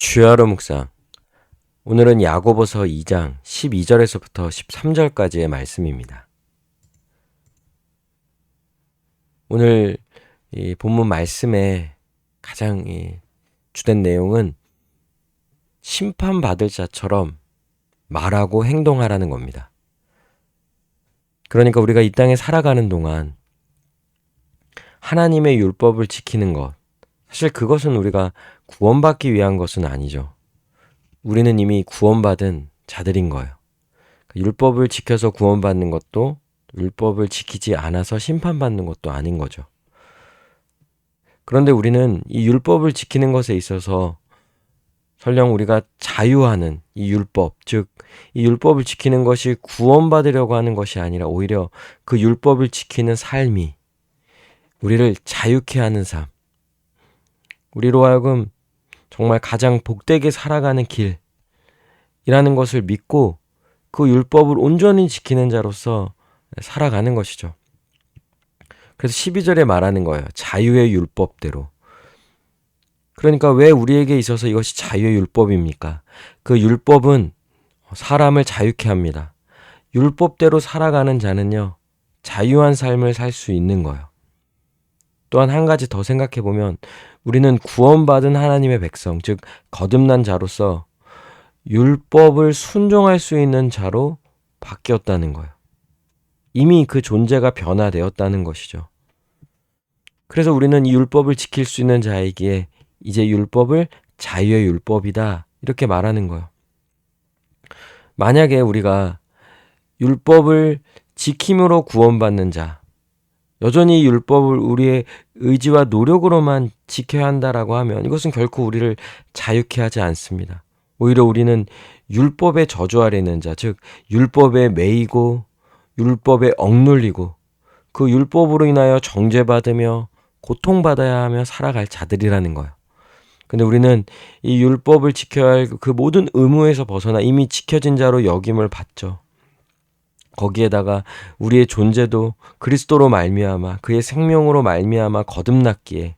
주야로 묵상. 오늘은 야고보서 2장 12절에서부터 13절까지의 말씀입니다. 오늘 이 본문 말씀의 가장 주된 내용은 심판받을 자처럼 말하고 행동하라는 겁니다. 그러니까 우리가 이 땅에 살아가는 동안 하나님의 율법을 지키는 것, 사실 그것은 우리가 구원받기 위한 것은 아니죠. 우리는 이미 구원받은 자들인 거예요. 율법을 지켜서 구원받는 것도 율법을 지키지 않아서 심판받는 것도 아닌 거죠. 그런데 우리는 이 율법을 지키는 것에 있어서 설령 우리가 자유하는 이 율법, 즉 이 율법을 지키는 것이 구원받으려고 하는 것이 아니라 오히려 그 율법을 지키는 삶이 우리를 자유케 하는 삶, 우리로 하여금 정말 가장 복되게 살아가는 길이라는 것을 믿고 그 율법을 온전히 지키는 자로서 살아가는 것이죠. 그래서 12절에 말하는 거예요. 자유의 율법대로. 그러니까 왜 우리에게 있어서 이것이 자유의 율법입니까? 그 율법은 사람을 자유케 합니다. 율법대로 살아가는 자는요, 자유한 삶을 살 수 있는 거예요. 또한 한 가지 더 생각해 보면 우리는 구원받은 하나님의 백성, 즉 거듭난 자로서 율법을 순종할 수 있는 자로 바뀌었다는 거예요. 이미 그 존재가 변화되었다는 것이죠. 그래서 우리는 이 율법을 지킬 수 있는 자이기에 이제 율법을 자유의 율법이다 이렇게 말하는 거예요. 만약에 우리가 율법을 지킴으로 구원받는 자, 여전히 율법을 우리의 의지와 노력으로만 지켜야 한다라고 하면 이것은 결코 우리를 자유케 하지 않습니다. 오히려 우리는 율법에 저주 아래 있는 자, 즉 율법에 매이고 율법에 억눌리고 그 율법으로 인하여 정죄받으며 고통받아야 하며 살아갈 자들이라는 거예요. 근데 우리는 이 율법을 지켜야 할 그 모든 의무에서 벗어나 이미 지켜진 자로 여김을 받죠. 거기에다가 우리의 존재도 그리스도로 말미암아 그의 생명으로 말미암아 거듭났기에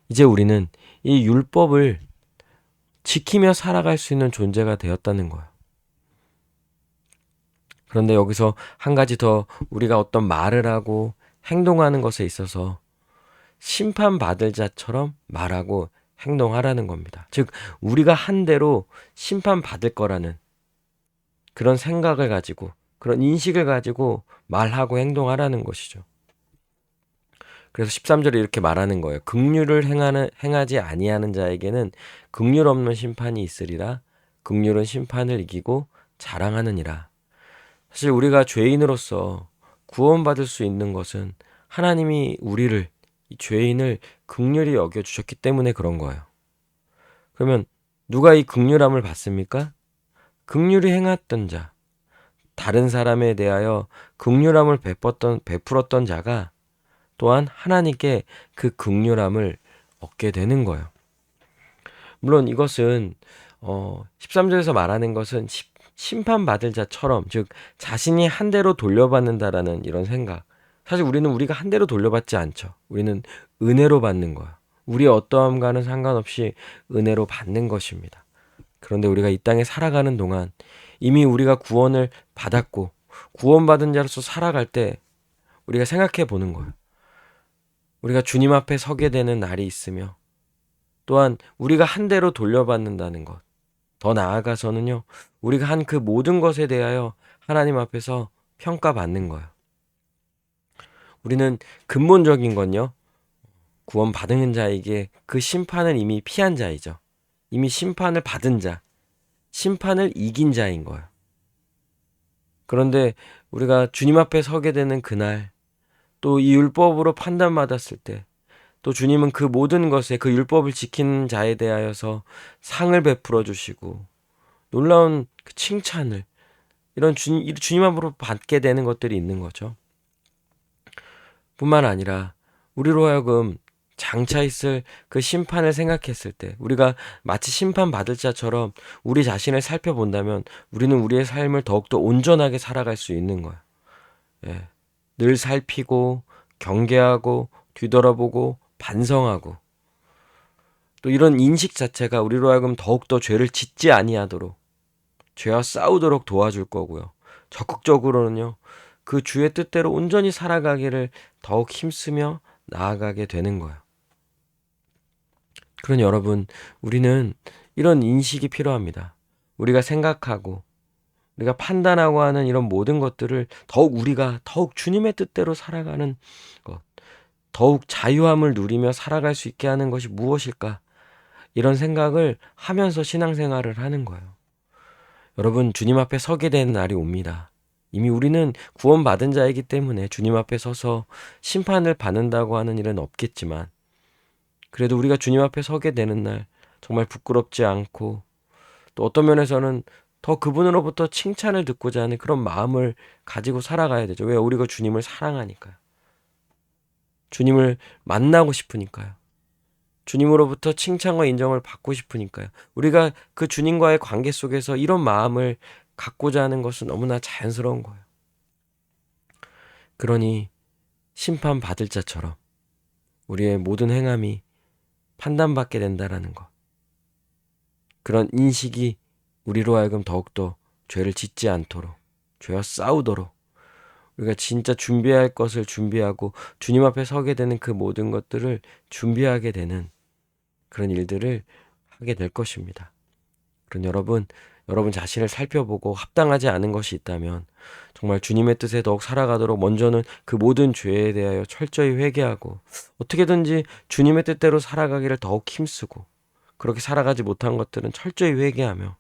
이제 우리는 이 율법을 지키며 살아갈 수 있는 존재가 되었다는 거예요. 그런데 여기서 한 가지 더 우리가 어떤 말을 하고 행동하는 것에 있어서 심판받을 자처럼 말하고 행동하라는 겁니다. 즉 우리가 한 대로 심판받을 거라는 그런 생각을 가지고 그런 인식을 가지고 말하고 행동하라는 것이죠. 그래서 13절에 이렇게 말하는 거예요. 긍휼을 행하지 아니하는 자에게는 긍휼 없는 심판이 있으리라. 긍휼은 심판을 이기고 자랑하느니라. 사실 우리가 죄인으로서 구원받을 수 있는 것은 하나님이 우리를 이 죄인을 긍휼히 여겨주셨기 때문에 그런 거예요. 그러면 누가 이 긍휼함을 받습니까? 긍휼히 행했던 자, 다른 사람에 대하여 긍휼함을 베풀었던 자가 또한 하나님께 그 긍휼함을 얻게 되는 거예요. 물론 이것은 13절에서 말하는 것은 심판받을 자처럼, 즉 자신이 한 대로 돌려받는다라는 이런 생각. 사실 우리가 한 대로 돌려받지 않죠. 우리는 은혜로 받는 거야. 우리의 어떠함과는 상관없이 은혜로 받는 것입니다. 그런데 우리가 이 땅에 살아가는 동안 이미 우리가 구원을 받았고 구원받은 자로서 살아갈 때 우리가 생각해 보는 거예요. 우리가 주님 앞에 서게 되는 날이 있으며 또한 우리가 한 대로 돌려받는다는 것. 더 나아가서는요. 우리가 한 그 모든 것에 대하여 하나님 앞에서 평가받는 거예요. 우리는 근본적인 건요. 구원받은 자에게 그 심판을 이미 피한 자이죠. 이미 심판을 받은 자, 심판을 이긴 자인 거예요. 그런데 우리가 주님 앞에 서게 되는 그날, 또 이 율법으로 판단받았을 때, 또 주님은 그 모든 것에 그 율법을 지키는 자에 대하여서 상을 베풀어 주시고 놀라운 그 칭찬을 이런 주님 앞으로 받게 되는 것들이 있는 거죠. 뿐만 아니라 우리로 하여금 장차 있을 그 심판을 생각했을 때 우리가 마치 심판받을 자처럼 우리 자신을 살펴본다면 우리는 우리의 삶을 더욱더 온전하게 살아갈 수 있는 거예요. 예. 늘 살피고 경계하고 뒤돌아보고 반성하고 또 이런 인식 자체가 우리로 하여금 더욱더 죄를 짓지 아니하도록, 죄와 싸우도록 도와줄 거고요. 적극적으로는요, 그 주의 뜻대로 온전히 살아가기를 더욱 힘쓰며 나아가게 되는 거예요. 그러니 여러분, 우리는 이런 인식이 필요합니다. 우리가 생각하고 우리가 판단하고 하는 이런 모든 것들을 우리가 더욱 주님의 뜻대로 살아가는 것, 더욱 자유함을 누리며 살아갈 수 있게 하는 것이 무엇일까? 이런 생각을 하면서 신앙생활을 하는 거예요. 여러분, 주님 앞에 서게 되는 날이 옵니다. 이미 우리는 구원받은 자이기 때문에 주님 앞에 서서 심판을 받는다고 하는 일은 없겠지만, 그래도 우리가 주님 앞에 서게 되는 날 정말 부끄럽지 않고, 또 어떤 면에서는 더 그분으로부터 칭찬을 듣고자 하는 그런 마음을 가지고 살아가야 되죠. 왜? 우리가 주님을 사랑하니까요. 주님을 만나고 싶으니까요. 주님으로부터 칭찬과 인정을 받고 싶으니까요. 우리가 그 주님과의 관계 속에서 이런 마음을 갖고자 하는 것은 너무나 자연스러운 거예요. 그러니 심판받을 자처럼 우리의 모든 행함이 판단받게 된다라는 것. 그런 인식이 우리로 하여금 더욱더 죄를 짓지 않도록, 죄와 싸우도록, 우리가 진짜 준비할 것을 준비하고 주님 앞에 서게 되는 그 모든 것들을 준비하게 되는 그런 일들을 하게 될 것입니다. 그런 여러분 자신을 살펴보고 합당하지 않은 것이 있다면 정말 주님의 뜻에 더욱 살아가도록 먼저는 그 모든 죄에 대하여 철저히 회개하고 어떻게든지 주님의 뜻대로 살아가기를 더욱 힘쓰고, 그렇게 살아가지 못한 것들은 철저히 회개하며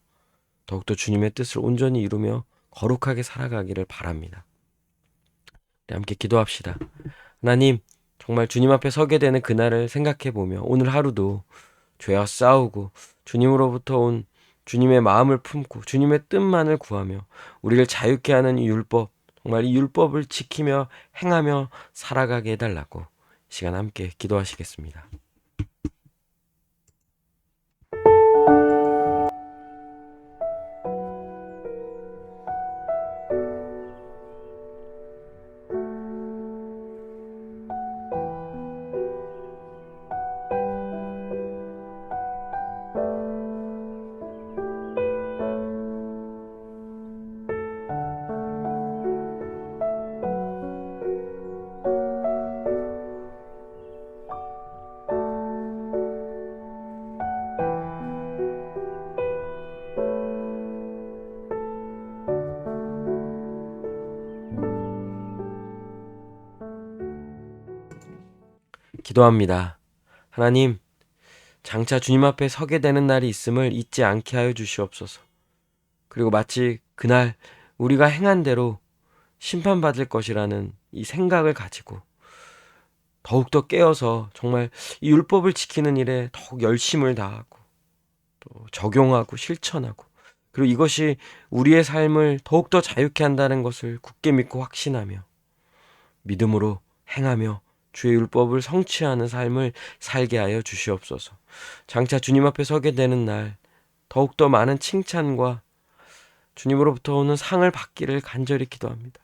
더욱더 주님의 뜻을 온전히 이루며 거룩하게 살아가기를 바랍니다. 네, 함께 기도합시다. 하나님, 정말 주님 앞에 서게 되는 그날을 생각해보며 오늘 하루도 죄와 싸우고 주님으로부터 온 주님의 마음을 품고 주님의 뜻만을 구하며 우리를 자유케 하는 이 율법, 정말 이 율법을 지키며 행하며 살아가게 해달라고 이 시간 함께 기도하시겠습니다. 기도합니다. 하나님, 장차 주님 앞에 서게 되는 날이 있음을 잊지 않게 하여 주시옵소서. 그리고 마치 그날 우리가 행한 대로 심판받을 것이라는 이 생각을 가지고 더욱더 깨어서 정말 이 율법을 지키는 일에 더욱 열심을 다하고 또 적용하고 실천하고, 그리고 이것이 우리의 삶을 더욱더 자유케 한다는 것을 굳게 믿고 확신하며 믿음으로 행하며 주의 율법을 성취하는 삶을 살게 하여 주시옵소서. 장차 주님 앞에 서게 되는 날 더욱더 많은 칭찬과 주님으로부터 오는 상을 받기를 간절히 기도합니다.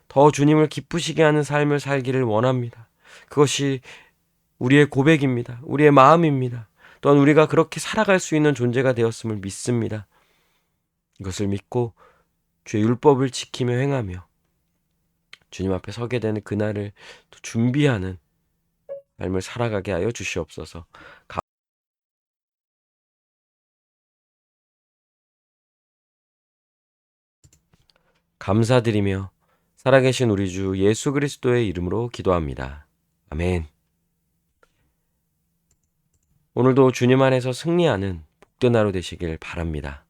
더 주님을 기쁘시게 하는 삶을 살기를 원합니다. 그것이 우리의 고백입니다. 우리의 마음입니다. 또한 우리가 그렇게 살아갈 수 있는 존재가 되었음을 믿습니다. 이것을 믿고 주의 율법을 지키며 행하며 주님 앞에 서게 되는 그날을 또 준비하는 삶을 살아가게 하여 주시옵소서. 감사드리며 살아계신 우리 주 예수 그리스도의 이름으로 기도합니다. 아멘. 오늘도 주님 안에서 승리하는 복된 하루 되시길 바랍니다.